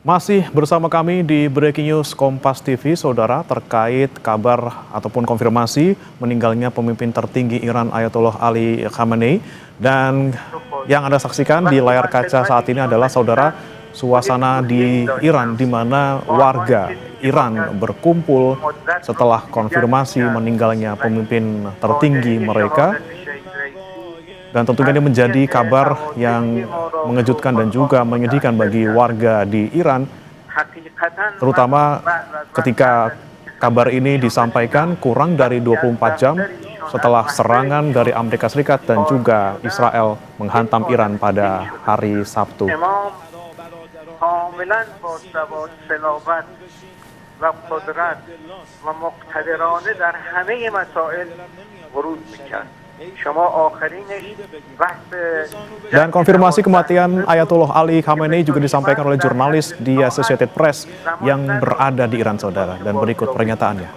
Masih bersama kami di Breaking News Kompas TV, Saudara, terkait kabar ataupun konfirmasi meninggalnya pemimpin tertinggi Iran Ayatollah Ali Khamenei. Dan yang Anda saksikan di layar kaca saat ini adalah, Saudara, suasana di Iran di mana warga Iran berkumpul setelah konfirmasi meninggalnya pemimpin tertinggi mereka. Dan tentunya ini menjadi kabar yang mengejutkan dan juga menyedihkan bagi warga di Iran, terutama ketika kabar ini disampaikan kurang dari 24 jam setelah serangan dari Amerika Serikat dan juga Israel menghantam Iran pada hari Sabtu. Dan konfirmasi kematian Ayatollah Ali Khamenei juga disampaikan oleh jurnalis di Associated Press yang berada di Iran, Saudara. Dan berikut pernyataannya.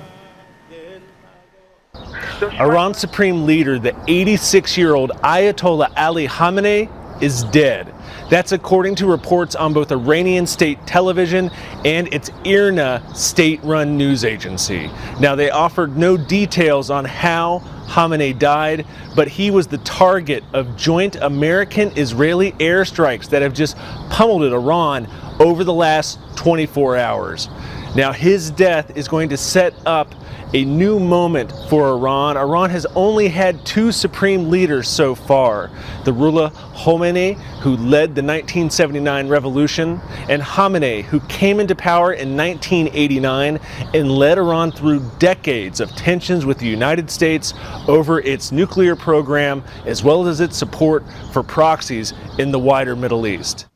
Iran's supreme leader, the 86-year-old Ayatollah Ali Khamenei, is dead. That's according to reports on both Iranian state television and its IRNA state-run news agency. Now, they offered no details on how Khamenei died, but he was the target of joint American-Israeli airstrikes that have just pummeled at Iran over the last 24 hours. Now, his death is going to set up a new moment for Iran. Iran has only had two supreme leaders so far, the Ruhollah Khomeini, who led the 1979 revolution, and Khamenei, who came into power in 1989 and led Iran through decades of tensions with the United States over its nuclear program, as well as its support for proxies in the wider Middle East.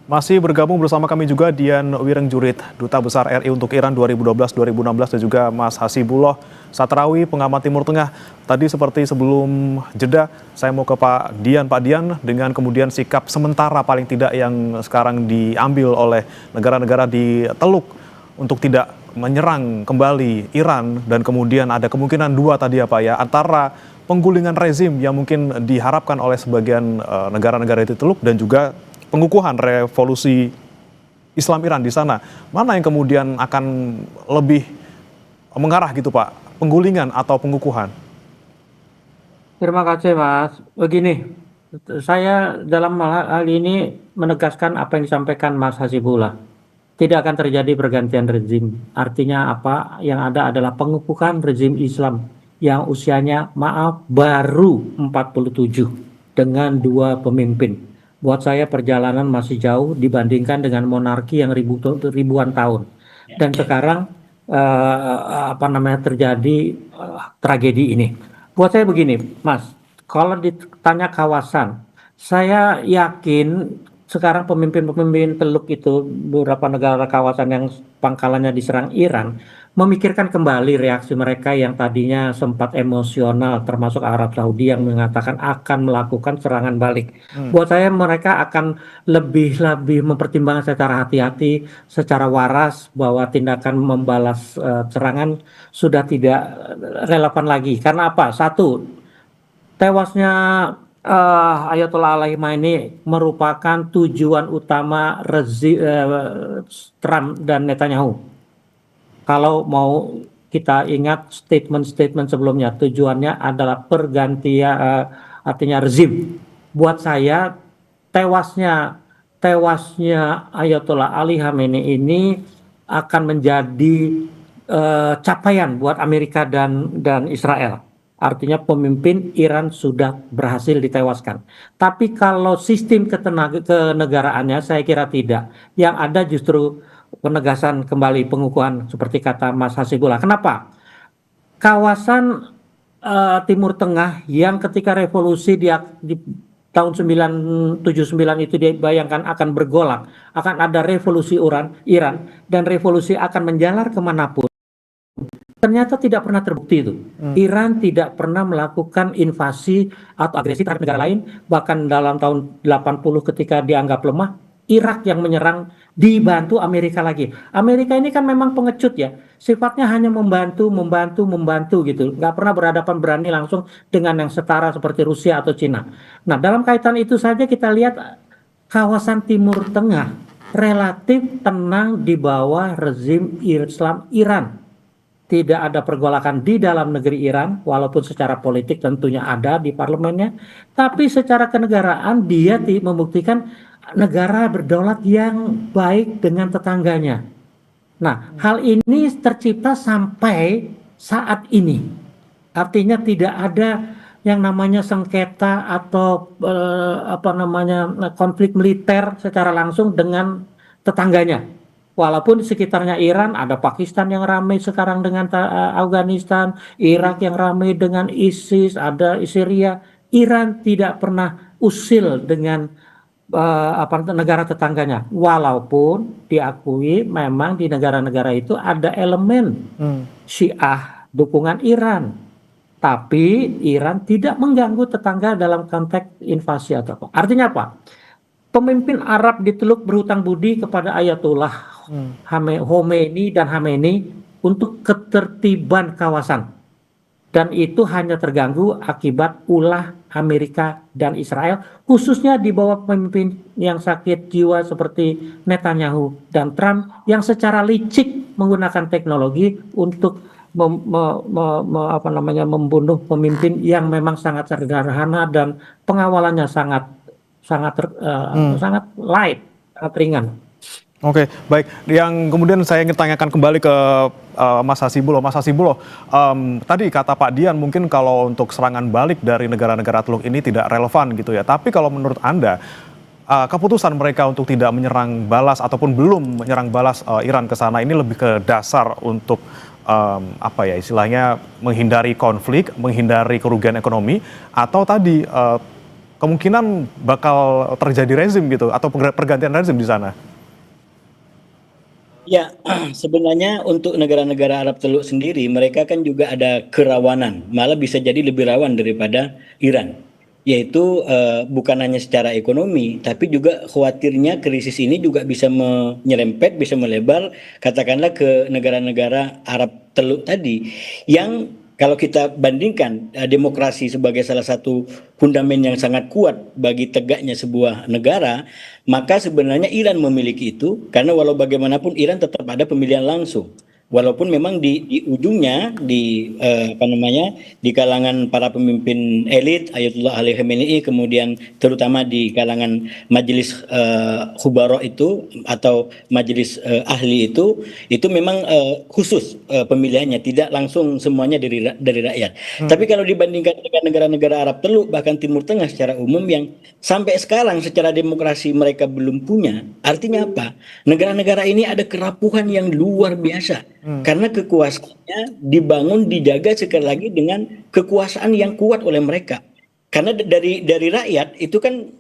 Masih bergabung bersama kami juga Dian Wirengjurit, Duta Besar RI untuk Iran 2012-2016, dan juga Mas Hasibullah Satrawi, pengamat Timur Tengah. Tadi seperti sebelum jeda, saya mau ke Pak Dian. Pak Dian, dengan kemudian sikap sementara paling tidak yang sekarang diambil oleh negara-negara di Teluk untuk tidak menyerang kembali Iran, dan kemudian ada kemungkinan dua tadi ya Pak ya, antara penggulingan rezim yang mungkin diharapkan oleh sebagian negara-negara di Teluk dan juga pengukuhan revolusi Islam Iran di sana. Mana yang kemudian akan lebih mengarah gitu Pak? Penggulingan atau pengukuhan? Terima kasih Mas. Begini, saya dalam hal ini menegaskan apa yang disampaikan Mas Hasibullah. Tidak akan terjadi pergantian rezim. Artinya apa? Yang ada adalah pengukuhan rezim Islam yang usianya baru 47 dengan dua pemimpin. Buat saya perjalanan masih jauh dibandingkan dengan monarki yang ribuan tahun. Dan sekarang terjadi tragedi ini. Buat saya begini, Mas, kalau ditanya kawasan, saya yakin sekarang pemimpin-pemimpin Teluk itu, beberapa negara kawasan yang pangkalannya diserang Iran, memikirkan kembali reaksi mereka yang tadinya sempat emosional, termasuk Arab Saudi yang mengatakan akan melakukan serangan balik. Buat saya mereka akan lebih mempertimbangkan secara hati-hati, secara waras, bahwa tindakan membalas serangan sudah tidak relevan lagi. Karena apa? Satu, tewasnya Ayatollah Ali Khamenei merupakan tujuan utama Trump dan Netanyahu. Kalau mau kita ingat statement-statement sebelumnya, tujuannya adalah pergantian, artinya rezim. Buat saya tewasnya Ayatollah Ali Khamenei ini akan menjadi capaian buat Amerika dan Israel. Artinya pemimpin Iran sudah berhasil ditewaskan. Tapi kalau sistem kenegaraannya saya kira tidak. Yang ada justru penegasan kembali pengukuhan seperti kata Mas Hasibullah. Kenapa? Kawasan Timur Tengah yang ketika revolusi di tahun 79 itu dibayangkan akan bergolak, akan ada revolusi Iran dan revolusi akan menjalar kemanapun. Ternyata tidak pernah terbukti itu. Iran tidak pernah melakukan invasi atau agresi terhadap negara lain. Bahkan dalam tahun 80 ketika dianggap lemah, Irak yang menyerang dibantu Amerika lagi. Amerika ini kan memang pengecut ya. Sifatnya hanya membantu gitu. Nggak pernah berhadapan berani langsung dengan yang setara seperti Rusia atau Cina. Nah, dalam kaitan itu saja kita lihat kawasan Timur Tengah relatif tenang di bawah rezim Islam Iran. Tidak ada pergolakan di dalam negeri Iran, walaupun secara politik tentunya ada di parlemennya, tapi secara kenegaraan dia membuktikan negara berdaulat yang baik dengan tetangganya. Nah, hal ini tercipta sampai saat ini. Artinya tidak ada yang namanya sengketa atau konflik militer secara langsung dengan tetangganya. Walaupun di sekitarnya Iran ada Pakistan yang ramai sekarang dengan Afghanistan, Irak yang ramai dengan ISIS, ada Syria. Iran tidak pernah usil dengan negara tetangganya. Walaupun diakui memang di negara-negara itu ada elemen Syiah dukungan Iran. Tapi Iran tidak mengganggu tetangga dalam konteks invasi atau apa. Artinya apa? Pemimpin Arab di Teluk berhutang budi kepada Ayatollah Khomeini dan Khamenei untuk ketertiban kawasan. Dan itu hanya terganggu akibat ulah Amerika dan Israel, khususnya di bawah pemimpin yang sakit jiwa seperti Netanyahu dan Trump yang secara licik menggunakan teknologi untuk membunuh pemimpin yang memang sangat sederhana dan pengawalannya sangat light, sangat ringan. Oke, baik. Yang kemudian saya ingin tanyakan kembali ke Mas Hasibuloh. Mas Hasibuloh, tadi kata Pak Dian mungkin kalau untuk serangan balik dari negara-negara Teluk ini tidak relevan gitu ya. Tapi kalau menurut Anda, keputusan mereka untuk tidak menyerang balas ataupun belum menyerang balas Iran ke sana ini lebih ke dasar untuk istilahnya menghindari konflik, menghindari kerugian ekonomi, atau tadi kemungkinan bakal terjadi rezim gitu atau pergantian rezim di sana? Ya, sebenarnya untuk negara-negara Arab Teluk sendiri, mereka kan juga ada kerawanan, malah bisa jadi lebih rawan daripada Iran. Yaitu bukan hanya secara ekonomi, tapi juga khawatirnya krisis ini juga bisa menyerempet, bisa melebar, katakanlah ke negara-negara Arab Teluk tadi, yang kalau kita bandingkan demokrasi sebagai salah satu fundament yang sangat kuat bagi tegaknya sebuah negara, maka sebenarnya Iran memiliki itu, karena walau bagaimanapun Iran tetap ada pemilihan langsung. Walaupun memang di ujungnya di kalangan para pemimpin elit Ayatollah Ali Khamenei, kemudian terutama di kalangan majelis khubara itu atau majelis ahli itu memang khusus pemilihannya, tidak langsung semuanya dari rakyat. Tapi kalau dibandingkan dengan negara-negara Arab Teluk bahkan Timur Tengah secara umum yang sampai sekarang secara demokrasi mereka belum punya, artinya apa? Negara-negara ini ada kerapuhan yang luar biasa. Karena kekuasaannya dibangun, dijaga sekali lagi dengan kekuasaan yang kuat oleh mereka. Karena dari rakyat itu kan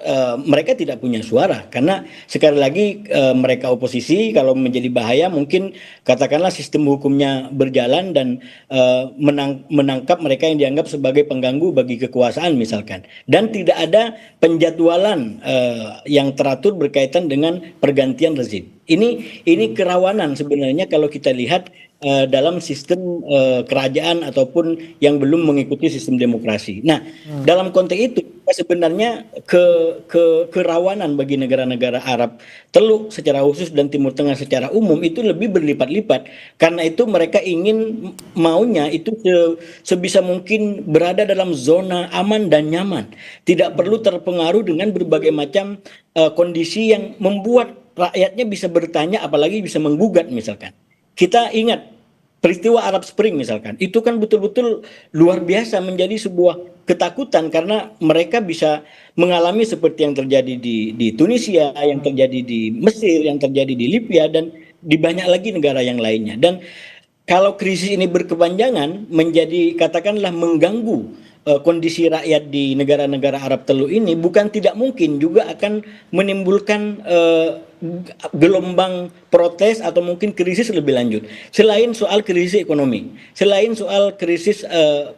mereka tidak punya suara. Karena sekali lagi mereka oposisi, kalau menjadi bahaya mungkin katakanlah sistem hukumnya berjalan dan menangkap mereka yang dianggap sebagai pengganggu bagi kekuasaan misalkan. Dan tidak ada penjadwalan yang teratur berkaitan dengan pergantian rezim. Ini kerawanan sebenarnya kalau kita lihat dalam sistem kerajaan ataupun yang belum mengikuti sistem demokrasi. Nah, dalam konteks itu sebenarnya kerawanan bagi negara-negara Arab Teluk secara khusus dan Timur Tengah secara umum itu lebih berlipat-lipat. Karena itu mereka maunya itu sebisa mungkin berada dalam zona aman dan nyaman. Tidak perlu terpengaruh dengan berbagai macam kondisi yang membuat rakyatnya bisa bertanya, apalagi bisa menggugat misalkan. Kita ingat peristiwa Arab Spring misalkan, itu kan betul-betul luar biasa menjadi sebuah ketakutan karena mereka bisa mengalami seperti yang terjadi di Tunisia, yang terjadi di Mesir, yang terjadi di Libya, dan di banyak lagi negara yang lainnya. Dan kalau krisis ini berkepanjangan menjadi katakanlah mengganggu kondisi rakyat di negara-negara Arab Teluk ini, bukan tidak mungkin juga akan menimbulkan gelombang protes atau mungkin krisis lebih lanjut. Selain soal krisis ekonomi, selain soal krisis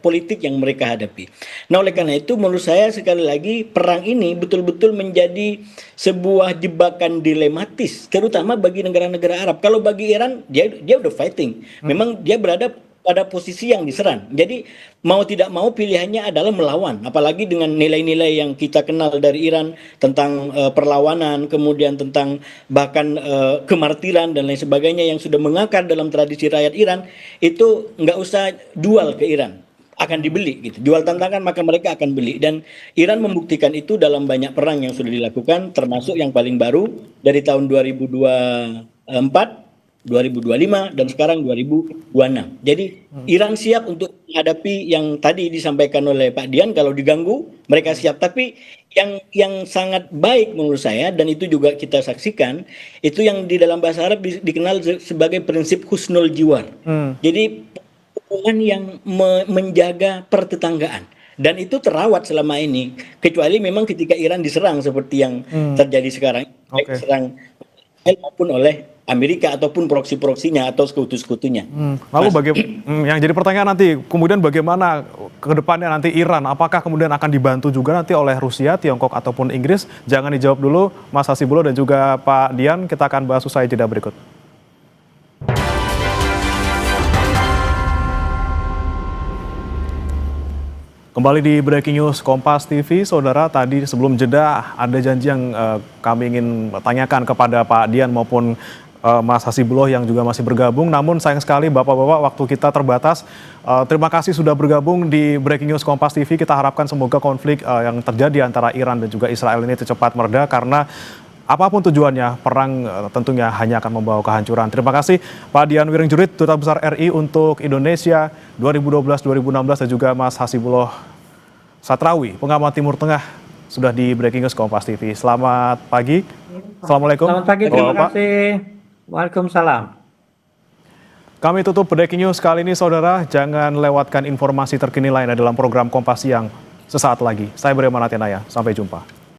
politik yang mereka hadapi. Nah, oleh karena itu menurut saya sekali lagi perang ini betul-betul menjadi sebuah jebakan dilematis, terutama bagi negara-negara Arab. Kalau bagi Iran dia udah fighting. Memang dia berada pada posisi yang diserang. Jadi mau tidak mau pilihannya adalah melawan, apalagi dengan nilai-nilai yang kita kenal dari Iran tentang perlawanan, kemudian tentang bahkan kemartiran dan lain sebagainya yang sudah mengakar dalam tradisi rakyat Iran, itu nggak usah jual ke Iran, akan dibeli gitu. Jual tantangan maka mereka akan beli, dan Iran membuktikan itu dalam banyak perang yang sudah dilakukan, termasuk yang paling baru dari tahun 2024, 2025 dan sekarang 2026. Jadi Iran siap untuk menghadapi yang tadi disampaikan oleh Pak Dian, kalau diganggu mereka siap. Tapi yang sangat baik menurut saya, dan itu juga kita saksikan, itu yang di dalam bahasa Arab dikenal sebagai prinsip husnul jiwar. Jadi hubungan yang menjaga pertetanggaan, dan itu terawat selama ini, kecuali memang ketika Iran diserang seperti yang terjadi sekarang, baik diserang maupun oleh Amerika ataupun proksi-proksinya atau sekutu-sekutunya. Lalu yang jadi pertanyaan nanti, kemudian bagaimana ke depannya nanti Iran? Apakah kemudian akan dibantu juga nanti oleh Rusia, Tiongkok ataupun Inggris? Jangan dijawab dulu, Mas Hasibulo dan juga Pak Dian. Kita akan bahas usai jeda berikut. Kembali di Breaking News Kompas TV, saudara, tadi sebelum jeda ada janji yang kami ingin tanyakan kepada Pak Dian maupun Mas Hasibulo yang juga masih bergabung. Namun sayang sekali Bapak-Bapak, waktu kita terbatas. Terima kasih sudah bergabung di Breaking News Kompas TV. Kita harapkan semoga konflik yang terjadi antara Iran dan juga Israel ini cepat mereda, karena apapun tujuannya, perang tentunya hanya akan membawa kehancuran. Terima kasih Pak Dian Wiringjurit, Duta Besar RI untuk Indonesia 2012-2016, dan juga Mas Hasibulo Satrawi, pengamat Timur Tengah, sudah di Breaking News Kompas TV. Selamat pagi. Assalamualaikum. Selamat pagi, terima kasih. Waalaikumsalam. Kami tutup Breaking News kali ini, saudara. Jangan lewatkan informasi terkini lainnya dalam program Kompas Siang sesaat lagi. Saya Beri Manatenaya. Sampai jumpa.